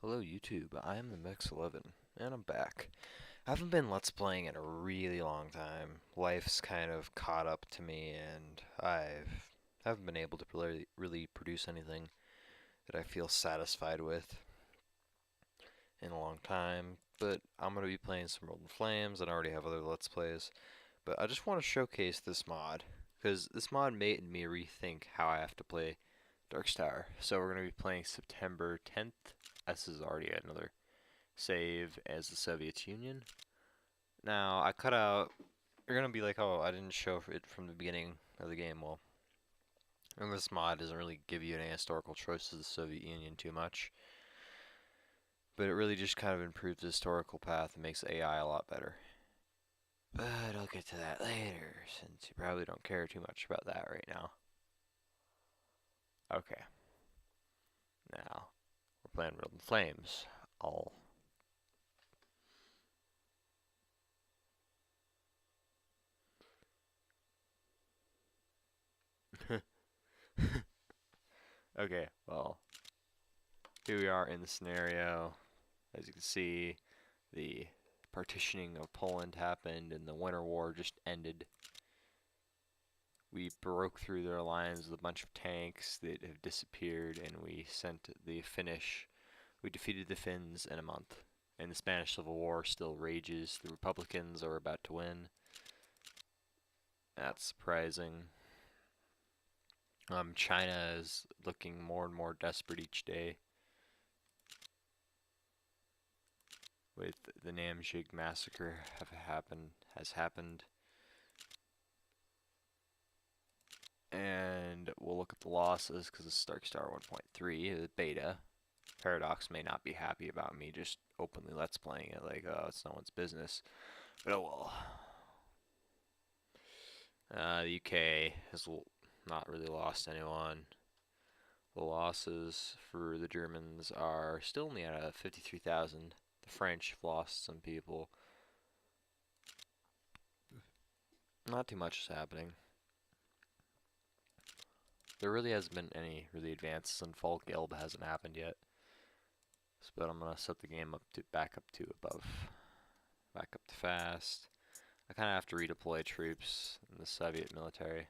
Hello YouTube, I am the Mex11, and I'm back. I haven't been Let's Playing in a really long time. Life's kind of caught up to me, and haven't been able to really produce anything that I feel satisfied with in a long time. But I'm going to be playing some World in Flames, and I already have other Let's Plays. But I just want to showcase this mod, because this mod made me rethink how I have to play Darkstar. So we're going to be playing September 10th. This is already another save as the Soviet Union. Now, I cut out. You're gonna be like, oh, I didn't show it from the beginning of the game. Well, and this mod doesn't really give you any historical choices of the Soviet Union too much, but it really just kind of improves the historical path and makes AI a lot better. But I'll get to that later, since you probably don't care too much about that right now. Okay, now we're playing World in Flames. I'll okay, well, here we are in the scenario. As you can see, the partitioning of Poland happened and the Winter War just ended. We broke through their lines with a bunch of tanks that have disappeared, and we defeated the Finns in a month. And the Spanish Civil War still rages. The Republicans are about to win. That's surprising. China is looking more and more desperate each day, with the Namjig massacre has happened. And we'll look at the losses because it's Darkstar 1.3, the beta. Paradox may not be happy about me just openly let's playing it like, oh, it's no one's business. But oh well. The UK has not really lost anyone. The losses for the Germans are still only at 53,000. The French have lost some people. Not too much is happening. There really hasn't been any really advances, and Fall Guild hasn't happened yet. But I'm gonna set the game up to back up to fast. I kind of have to redeploy troops in the Soviet military.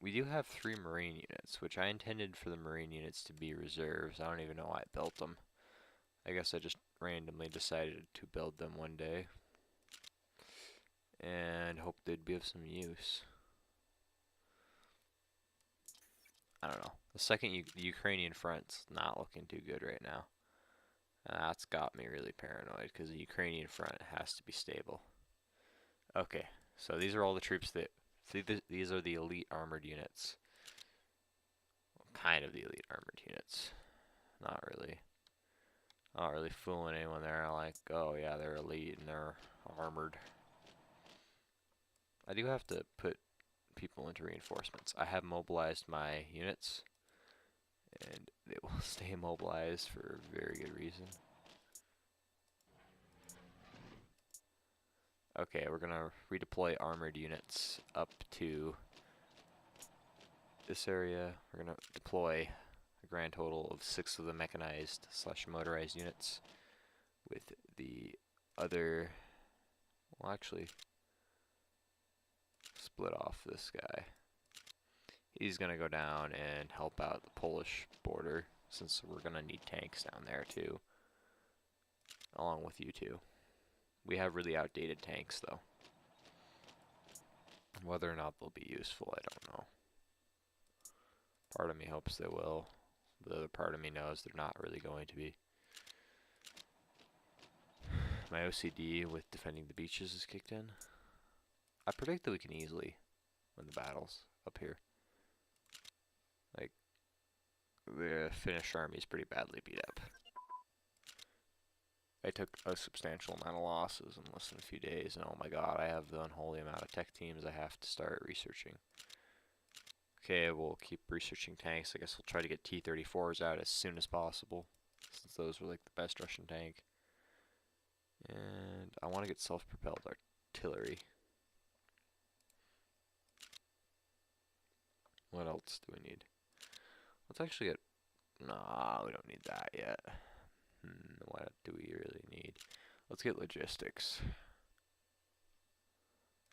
We do have 3 Marine units, which I intended for the Marine units to be reserves. I don't even know why I built them. I guess I just randomly decided to build them one day and hoped they'd be of some use. I don't know. The Ukrainian front's not looking too good right now. That's got me really paranoid because the Ukrainian front has to be stable. Okay, so these are all the troops that. See, these are the elite armored units. Well, kind of the elite armored units. Not really. Not really fooling anyone there. Like, oh yeah, they're elite and they're armored. I do have to put people into reinforcements. I have mobilized my units, and they will stay mobilized for a very good reason. Okay, we're gonna redeploy armored units up to this area. We're gonna deploy a grand total of 6 of the mechanized / motorized units, with the other, well actually, split off this guy. He's gonna go down and help out the Polish border, since we're gonna need tanks down there too, along with you two. We have really outdated tanks though. Whether or not they'll be useful, I don't know. Part of me hopes they will, but the other part of me knows they're not really going to be. My OCD with defending the beaches is kicked in. I predict that we can easily win the battles up here. Like, the Finnish army is pretty badly beat up. I took a substantial amount of losses in less than a few days, and oh my god, I have the unholy amount of tech teams I have to start researching. Okay, we'll keep researching tanks. I guess we'll try to get T-34s out as soon as possible, since those were like the best Russian tank. And I want to get self-propelled artillery. What else do we need? Let's actually get Nah, we don't need that yet. What do we really need? Let's get logistics.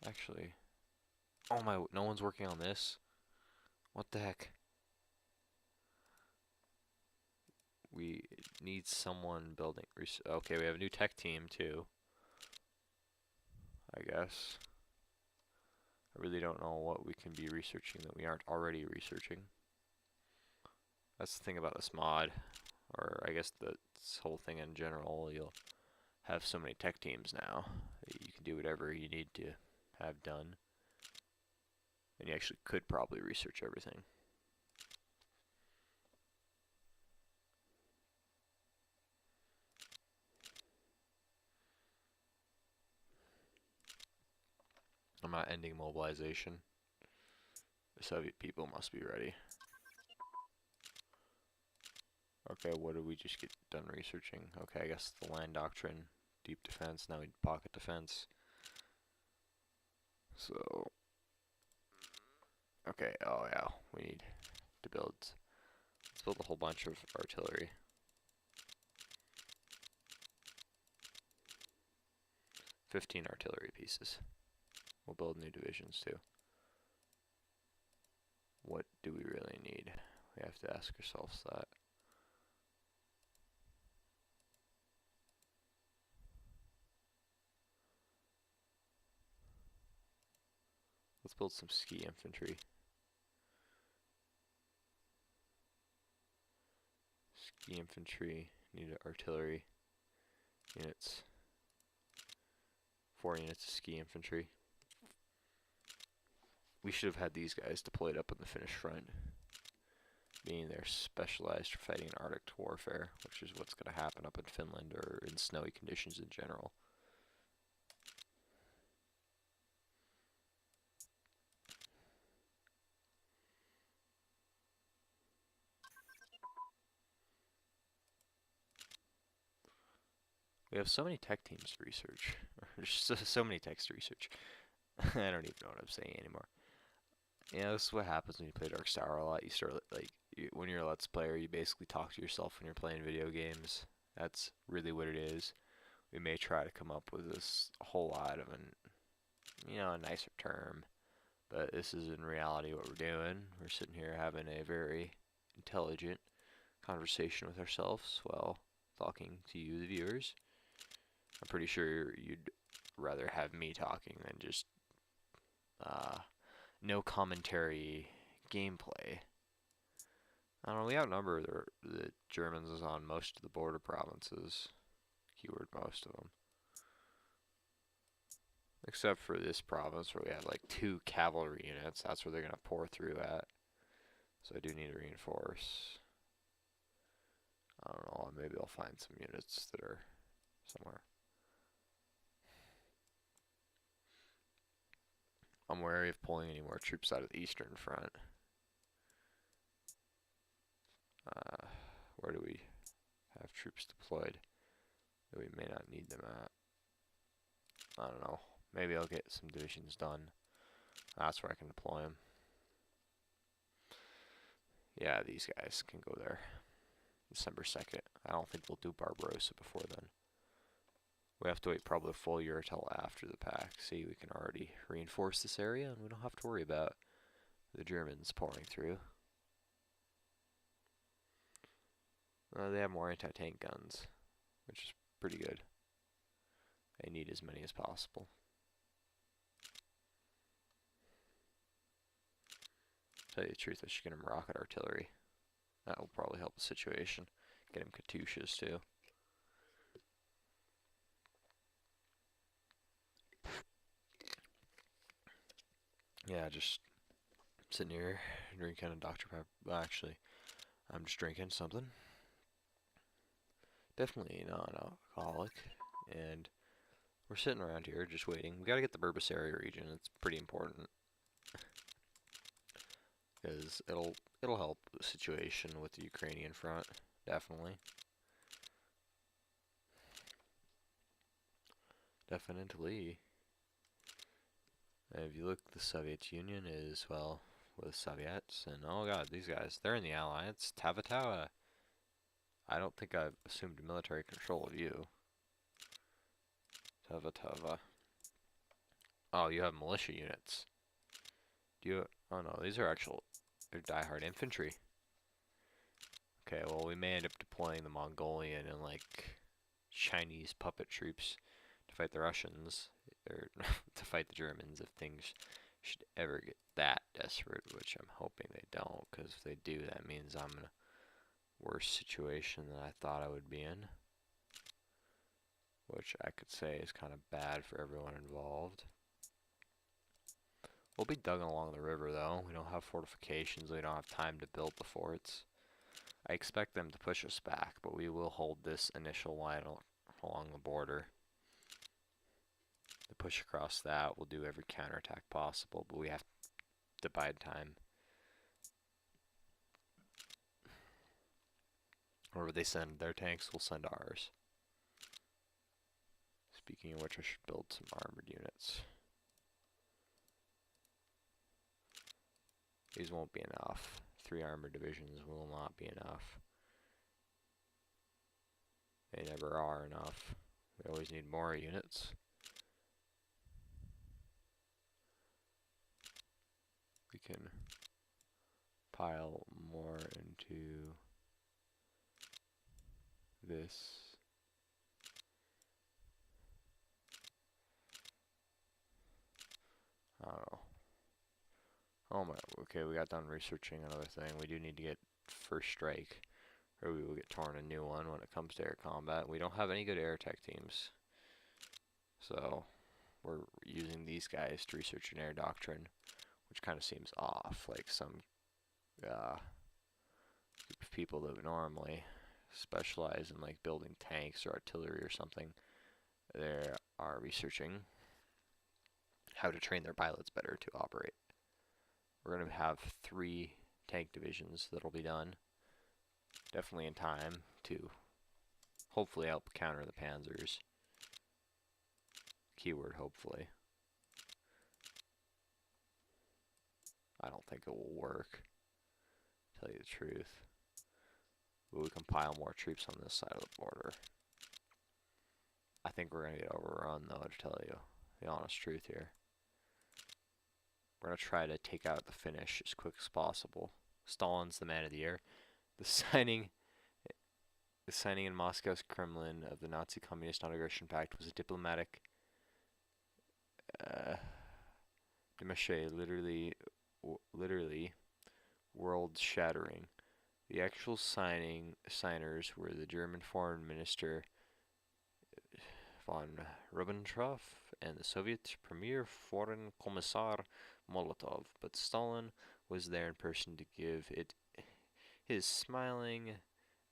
Actually, oh my, no one's working on this? What the heck? We need someone building. Okay, we have a new tech team too, I guess. I really don't know what we can be researching that we aren't already researching. That's the thing about this mod, or I guess this whole thing in general. You'll have so many tech teams now that you can do whatever you need to have done. And you actually could probably research everything. I'm not ending mobilization. The Soviet people must be ready. Okay, what did we just get done researching? Okay, I guess the land doctrine, deep defense, now we need pocket defense. So, okay, oh yeah, we need to let's build a whole bunch of artillery. 15 artillery pieces. We'll build new divisions too. What do we really need? We have to ask ourselves that. Let's build some ski infantry. Ski infantry, need artillery units. 4 units of ski infantry. We should have had these guys deployed up on the Finnish front, meaning they're specialized for fighting Arctic warfare, which is what's going to happen up in Finland or in snowy conditions in general. We have so many tech teams to research. There's so many techs to research. I don't even know what I'm saying anymore. Yeah, this is what happens when you play Dark Tower a lot. You start, like, when you're a Let's Player, you basically talk to yourself when you're playing video games. That's really what it is. We may try to come up with this whole lot of a nicer term, but this is in reality what we're doing. We're sitting here having a very intelligent conversation with ourselves while talking to you, the viewers. I'm pretty sure you'd rather have me talking than just no commentary gameplay. I don't know, we outnumber the Germans on most of the border provinces. Keyword most of them. Except for this province where we have like 2 cavalry units. That's where they're going to pour through at. So I do need to reinforce. I don't know, maybe I'll find some units that are somewhere. I'm wary of pulling any more troops out of the eastern front. Where do we have troops deployed that we may not need them at? I don't know. Maybe I'll get some divisions done. That's where I can deploy them. Yeah, these guys can go there. December 2nd. I don't think we'll do Barbarossa before then. We have to wait probably a full year till after the pack. See, we can already reinforce this area and we don't have to worry about the Germans pouring through. They have more anti-tank guns, which is pretty good. They need as many as possible. Tell you the truth, I should get him rocket artillery. That will probably help the situation. Get him Katyushas too. Yeah, just sitting here drinking a Dr. Pepper. Well, actually, I'm just drinking something. Definitely non-alcoholic. And we're sitting around here just waiting. We gotta get the Burbusary region. It's pretty important. Because it'll help the situation with the Ukrainian front. Definitely. Definitely. And if you look, the Soviet Union is, well, with Soviets, and oh god, these guys, they're in the Alliance. Tavatawa. I don't think I've assumed military control of you. Tava Tava. Oh, you have militia units. Do you? Oh no, these are actual. They're diehard infantry. Okay, well we may end up deploying the Mongolian and like Chinese puppet troops to fight the Russians, or to fight the Germans if things should ever get that desperate, which I'm hoping they don't, because if they do, that means I'm in a worse situation than I thought I would be in, which I could say is kind of bad for everyone involved. We'll be dug along the river though. We don't have fortifications, we don't have time to build the forts. I expect them to push us back, but we will hold this initial line along the border. To push across that, we'll do every counterattack possible, but we have to bide time. Wherever they send their tanks, we'll send ours. Speaking of which, I should build some armored units. These won't be enough. 3 armored divisions will not be enough. They never are enough. We always need more units. We can pile more into this. I don't know. Oh my, okay, we got done researching another thing. We do need to get first strike, or we will get torn a new one when it comes to air combat. We don't have any good air tech teams, so we're using these guys to research an air doctrine, which kind of seems off. Like some group of people that would normally specialize in like building tanks or artillery or something, they are researching how to train their pilots better to operate. We're going to have 3 tank divisions that'll be done, definitely in time to hopefully help counter the panzers. Keyword hopefully. I don't think it will work, to tell you the truth. But we can pile more troops on this side of the border. I think we're going to get overrun though, to tell you the honest truth here. We're going to try to take out the Finnish as quick as possible. Stalin's the man of the year. The signing in Moscow's Kremlin of the Nazi Communist Non-Aggression Pact was a diplomatic demarche, literally world-shattering. The actual signers were the German Foreign Minister von Ribbentrop and the Soviet Premier Foreign Commissar Molotov, but Stalin was there in person to give it his smiling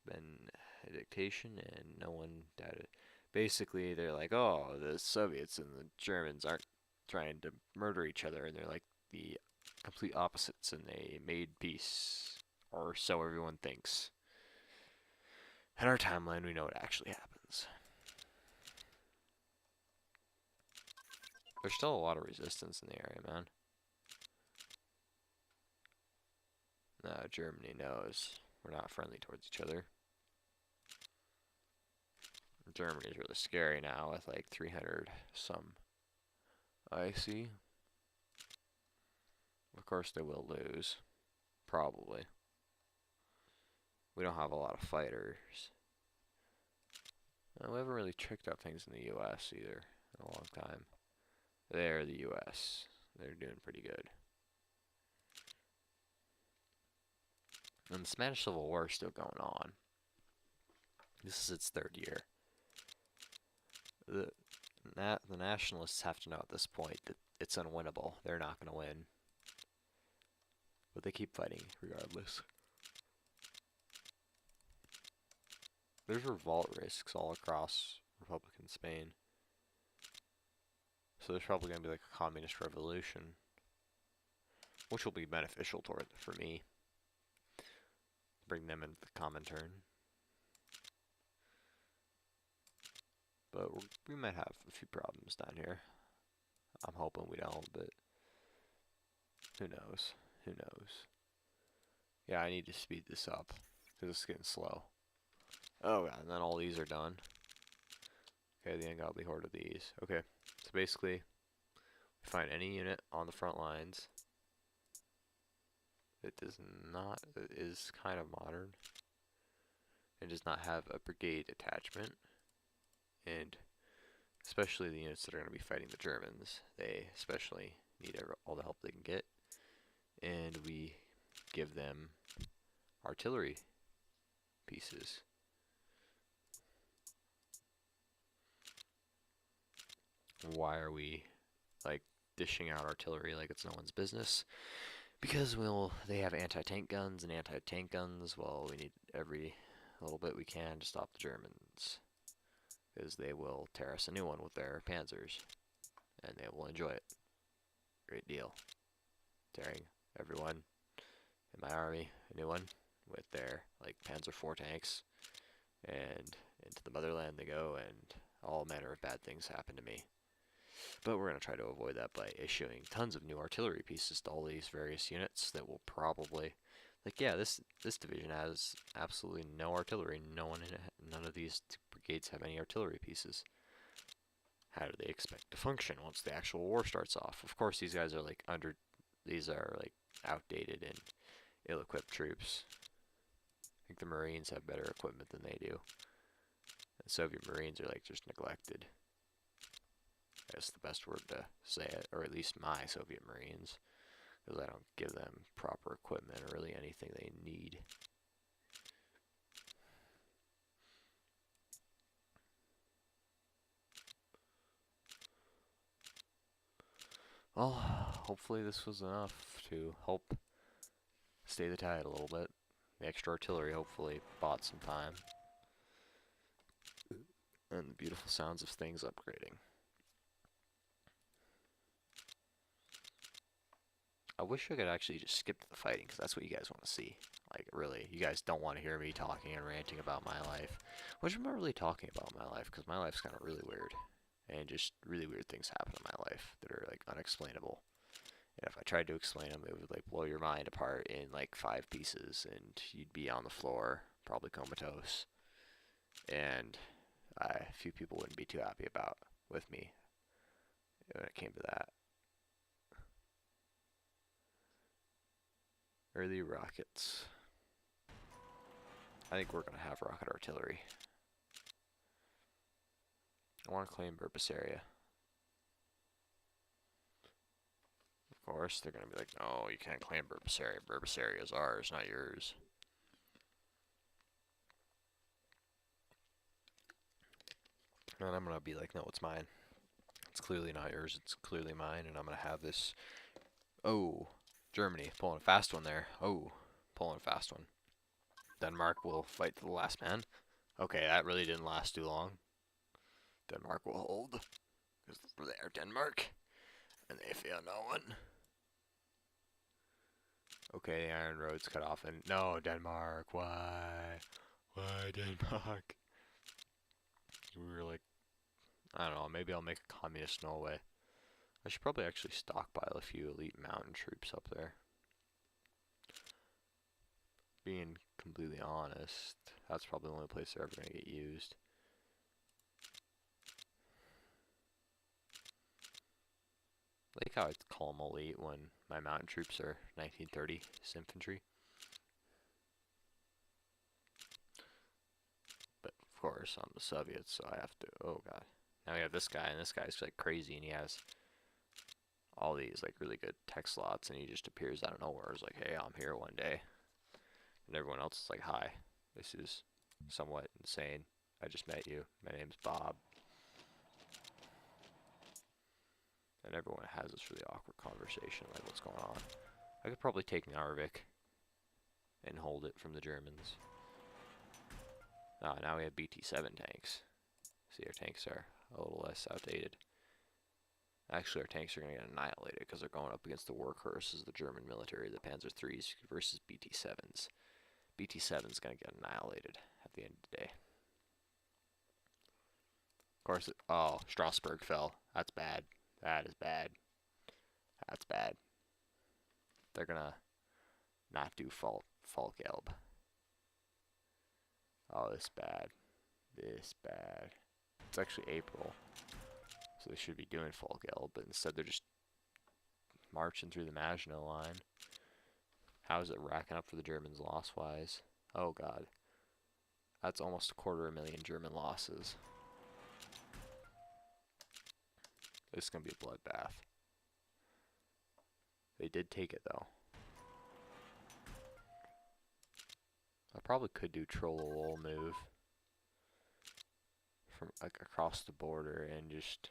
benediction, and no one doubted. Basically, they're like, oh, the Soviets and the Germans aren't trying to murder each other, and they're like the complete opposites, and they made peace, or so everyone thinks. In our timeline, we know what actually happens. There's still a lot of resistance in the area, man. No, Germany knows we're not friendly towards each other. Germany's really scary now with like 300 some I see. Of course they will lose. Probably. We don't have a lot of fighters. And we haven't really checked out things in the US either in a long time. They're the US. They're doing pretty good. And the Spanish Civil War is still going on. This is its 3rd year. The nationalists have to know at this point that it's unwinnable. They're not going to win. But they keep fighting regardless. There's revolt risks all across Republican Spain. So there's probably going to be like a communist revolution, which will be beneficial for me. Bring them into the Comintern. But we might have a few problems down here. I'm hoping we don't, but who knows? Who knows? Yeah, I need to speed this up because it's getting slow. Oh god, and then all these are done. Okay, the ungodly horde of these. Okay, so basically, find any unit on the front lines that does not, that is kind of modern, and does not have a brigade attachment, and especially the units that are going to be fighting the Germans. They especially need all the help they can get, and we give them artillery pieces. Why are we like dishing out artillery like it's no one's business? Because they have anti-tank guns and anti-tank guns. Well, we need every little bit we can to stop the Germans, because they will tear us a new one with their panzers, and they will enjoy it. Great deal. Tearing everyone in my army a new one with their like Panzer IV tanks, and into the motherland they go, and all manner of bad things happen to me. But we're going to try to avoid that by issuing tons of new artillery pieces to all these various units that will probably, like, yeah, this division has absolutely no artillery. None of these brigades have any artillery pieces. How do they expect to function once the actual war starts off? Of course, these guys are like these are like outdated and ill-equipped troops. I think the Marines have better equipment than they do. The Soviet Marines are like just neglected. That's the best word to say it, or at least my Soviet Marines, because I don't give them proper equipment or really anything they need. Well, hopefully this was enough to help stay the tide a little bit. The extra artillery hopefully bought some time. And the beautiful sounds of things upgrading. I wish I could actually just skip to the fighting, because that's what you guys want to see. Like, really, you guys don't want to hear me talking and ranting about my life. Which I'm not really talking about my life, because my life's kind of really weird. And just really weird things happen in my life that are, like, unexplainable. And if I tried to explain them, it would, like, blow your mind apart in, like, 5 pieces, and you'd be on the floor, probably comatose. And a few people wouldn't be too happy with me when it came to that. Early rockets. I think we're going to have rocket artillery. I want to claim Burbasaria. Of course, they're going to be like, no, you can't claim Burbasaria. Burbasaria is ours, not yours. And I'm going to be like, no, it's mine. It's clearly not yours. It's clearly mine, and I'm going to have this. Oh, Germany, pulling a fast one there. Oh, pulling a fast one. Denmark will fight to the last man. Okay, that really didn't last too long. Denmark will hold, because they're Denmark, and they fear no one. Okay, the Iron Road's cut off, and no, Denmark, why? Why Denmark? We were like, I don't know, maybe I'll make a communist Norway. I should probably actually stockpile a few elite mountain troops up there. Being completely honest, that's probably the only place they're ever going to get used. I like how I call them elite when my mountain troops are 1930 infantry. But of course, I'm the Soviets, so I have to. Oh god. Now we have this guy, and this guy's like crazy, and he has all these like really good tech slots, and he just appears out of nowhere. It's like, hey, I'm here one day, and everyone else is like, hi, this is somewhat insane. I just met you. My name's Bob. And everyone has this really awkward conversation, like, what's going on? I could probably take Narvik and hold it from the Germans. Now we have BT-7 tanks. See, our tanks are a little less outdated. Actually, our tanks are going to get annihilated because they're going up against the workhorses of the German military, the Panzer IIIs versus BT-7s. BT-7's going to get annihilated at the end of the day. Of course, oh, Strasbourg fell. That's bad. That is bad. That's bad. They're gonna not do Falk Elb. Oh, this bad. This bad. It's actually April, so they should be doing Fall Geld, but instead they're just marching through the Maginot Line. How is it racking up for the Germans loss-wise? Oh god. That's almost 250,000 German losses. This is going to be a bloodbath. They did take it, though. I probably could do troll move from like across the border and just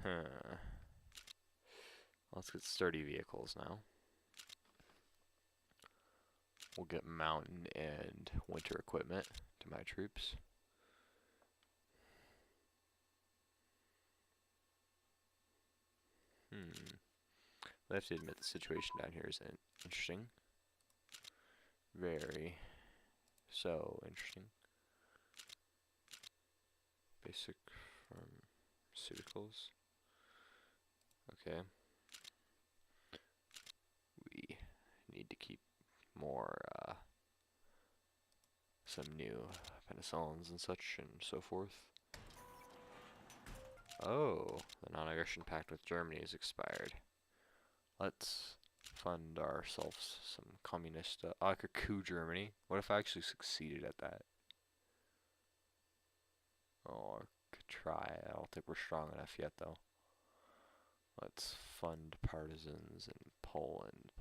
huh. Let's get sturdy vehicles now. We'll get mountain and winter equipment to my troops. I have to admit the situation down here is interesting. Very so interesting. Basic pharmaceuticals. Okay. We need to keep more some new penicillins and such and so forth. Oh, the non-aggression pact with Germany is expired. Let's fund ourselves some communist. Oh, I could coup Germany. What if I actually succeeded at that? Oh, I could try. I don't think we're strong enough yet, though. Let's fund partisans in Poland,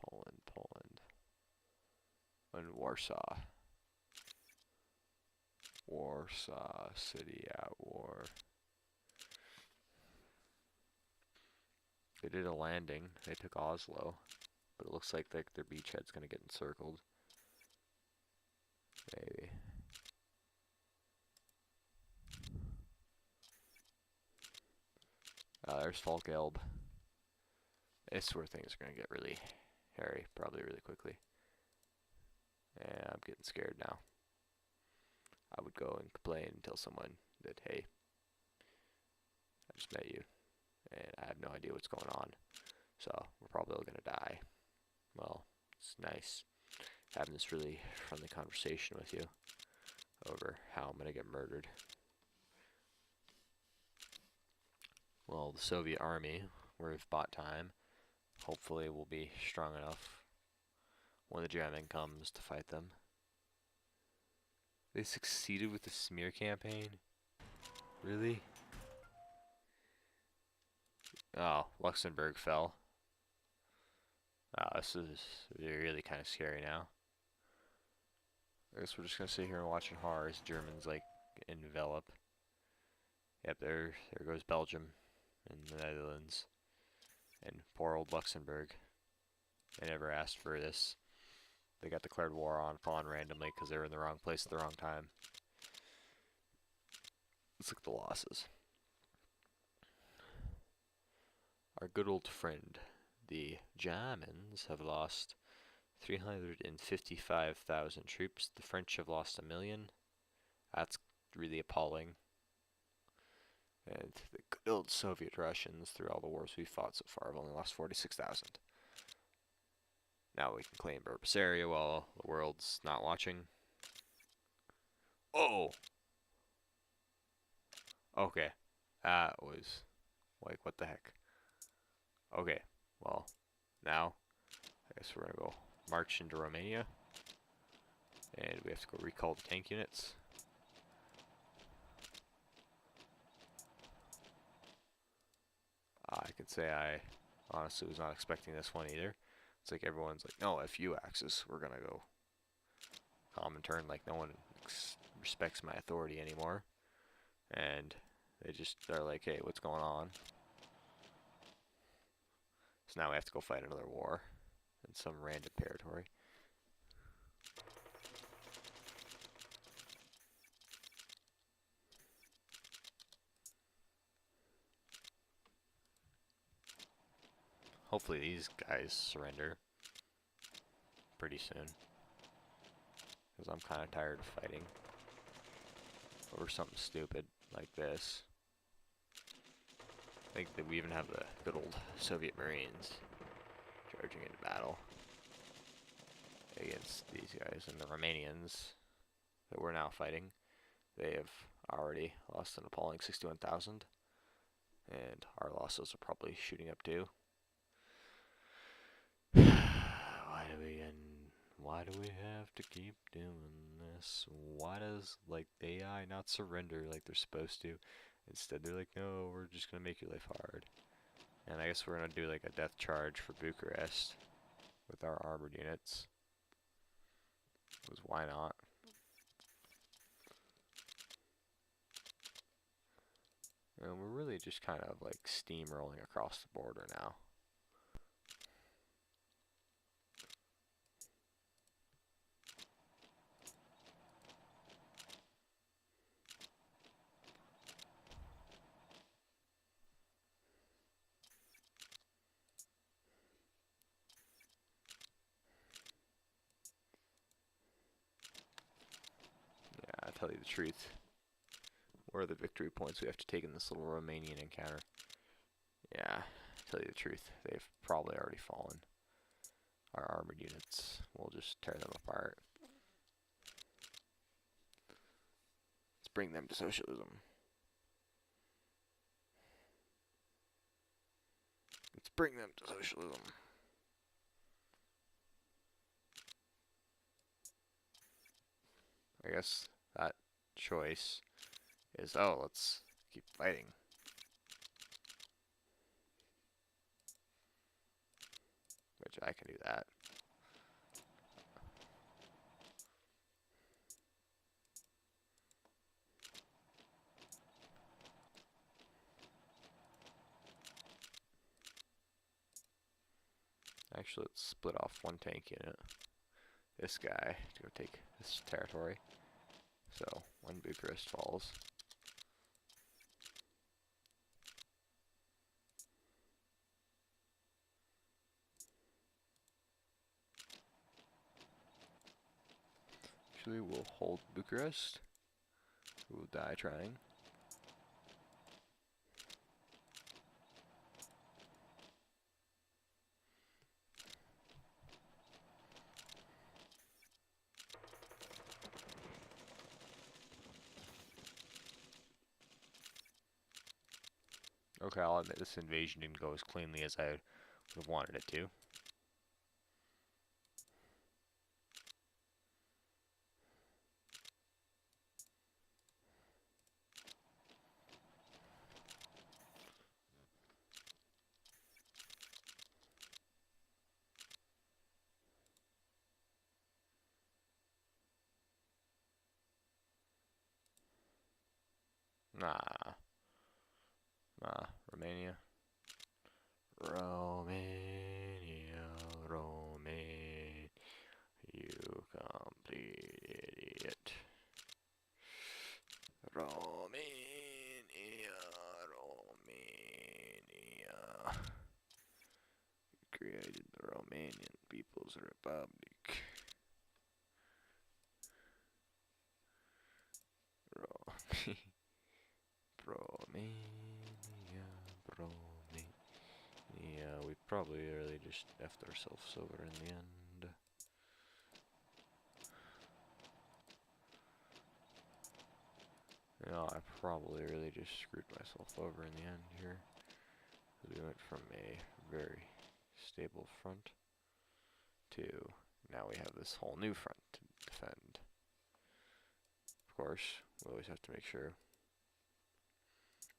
and Warsaw. Warsaw City at war. They did a landing. They took Oslo, but it looks like their beachhead's gonna get encircled. Maybe. There's Falkelb. This is where things are gonna get really hairy, probably really quickly. And I'm getting scared now. I would go and complain and tell someone that, hey, I just met you, and I have no idea what's going on. So we're probably all gonna die. Well, it's nice having this really friendly conversation with you over how I'm gonna get murdered. Well, the Soviet army, we've bought time. Hopefully we'll be strong enough when the German comes to fight them. They succeeded with the smear campaign? Really? Oh, Luxembourg fell. Oh, this is really kind of scary now. I guess we're just gonna sit here and watch in horror as Germans like envelop. Yep, there goes Belgium and the Netherlands. And poor old Luxembourg. They never asked for this. They got declared war upon randomly because they were in the wrong place at the wrong time. Let's look at the losses. Our good old friend, the Germans, have lost 355,000 troops. The French have lost 1,000,000. That's really appalling. And the good old Soviet Russians, through all the wars we've fought so far, have only lost 46,000. Now we can claim Burbasaria while the world's not watching. Oh! Okay. That was, like, what the heck? Okay, well, now, I guess we're gonna go march into Romania. And we have to go recall the tank units. I could say I honestly was not expecting this one either. It's like everyone's like, no, FU Axis, we're gonna go calm and turn, like no one respects my authority anymore. And they're like, hey, what's going on? So now we have to go fight another war in some random territory. Hopefully these guys surrender pretty soon. Because I'm kind of tired of fighting over something stupid like this. Like that we even have the good old Soviet Marines charging into battle against these guys and the Romanians that we're now fighting. They have already lost an appalling 61,000, and our losses are probably shooting up too. Why do we have to keep doing this? Why does like the AI not surrender like they're supposed to? Instead, they're like, no, we're just gonna make your life hard. And I guess we're gonna do like a death charge for Bucharest with our armored units. Because why not? And we're really just kind of like steamrolling across the border now. Yeah, I'll tell you the truth. What are the victory points we have to take in this little Romanian encounter? Yeah, tell you the truth, they've probably already fallen. Our armored units, we'll just tear them apart. Let's bring them to socialism. Let's bring them to socialism. I guess that choice is, oh, let's keep fighting. Which I can do that. Actually, let's split off one tank unit. This guy to go take this territory. So, when Bucharest falls. Actually, we'll hold Bucharest. We'll die trying. Okay, I'll admit this invasion didn't go as cleanly as I would have wanted it to. Nah. Nah. Romania. Romania. Romania. You complete idiot. Romania. Romania. Created the Romanian People's Republic. Romania, Romania. We probably really just effed ourselves over in the end. You know, I probably really just screwed myself over in the end here. We went from a very stable front to now we have this whole new front to defend. Of course, we always have to make sure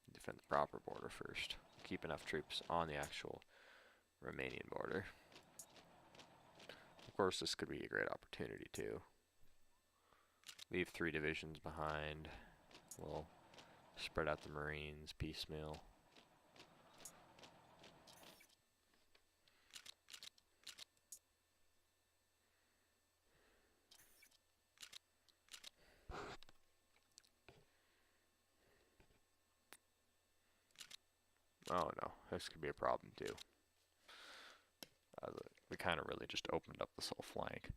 we defend the proper border first. Keep enough troops on the actual Romanian border. Of course, this could be a great opportunity too. Leave 3 divisions behind. We'll spread out the Marines piecemeal. Oh no, this could be a problem too. We kind of really just opened up this whole flank.